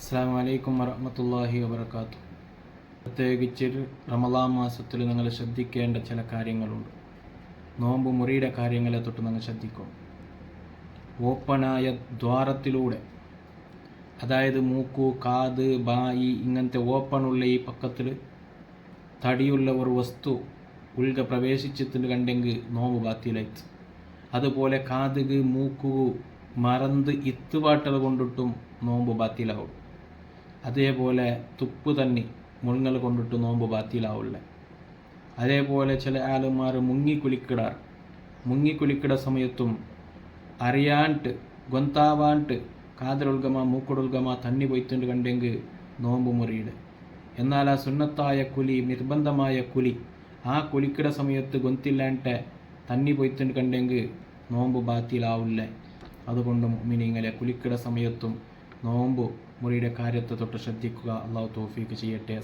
അസ്സലാമു അലൈക്കും വറഹ്മത്തുള്ളാഹി വബറകാതുഹു. പ്രത്യേകിച്ച് റമളാൻ മാസത്തിൽ നിങ്ങൾ ശ്രദ്ധിക്കേണ്ട ചില കാര്യങ്ങളുണ്ട്. നോമ്പ് മുറിയുടെ കാര്യങ്ങളെ തൊട്ട് നിങ്ങൾ ശ്രദ്ധിക്കും. ഓപ്പണായ ദ്വാരത്തിലൂടെ, അതായത് മൂക്കു, കാത്, ബായി ഇങ്ങനത്തെ ഓപ്പണുള്ള ഈ പക്കത്തിൽ തടിയുള്ള ഒരു വസ്തു ഉൾഗ പ്രവേശിച്ചിട്ട് കണ്ടെങ്കിൽ നോമ്പ് ബാത്തിലായിട്ട്. അതുപോലെ കാതുക്, മൂക്കു മറന്ന് ഇത്തുവാട്ടൽ കൊണ്ടിട്ടും നോമ്പ് ബാത്തിലാവും. അതേപോലെ തുപ്പ് തന്നി മുൾങ്ങൾ കൊണ്ടിട്ട് നോമ്പ് ബാത്തിലാവില്ല. അതേപോലെ ചില ആളുമാർ മുങ്ങിക്കുലിക്കിട സമയത്തും അറിയാണ്ട് ഗൊന്താവാണ്ട് കാതിലുൽഗമ മൂക്കുടുൽഗമ തന്നി പോയിട്ടുണ്ട് കണ്ടെങ്കിൽ നോമ്പ് മുറിയിട്. എന്നാൽ ആ സുന്നത്തായ കുലി, നിർബന്ധമായ കുലി, ആ കുലിക്കിട സമയത്ത് ഗൊന്തില്ലാണ്ട് തന്നി പോയിട്ടുണ്ട് കണ്ടെങ്കിൽ നോമ്പ് ബാത്തിലാവില്ല. അതുകൊണ്ട് മുഅ്മിനീങ്ങളെ കുലിക്കിട സമയത്തും നോമ്പ് മുറിയുടെ കാര്യത്തെ തൊട്ട് ശ്രദ്ധിക്കുക. അല്ലാഹു തൗഫീഖ് ചെയ്യട്ടെ.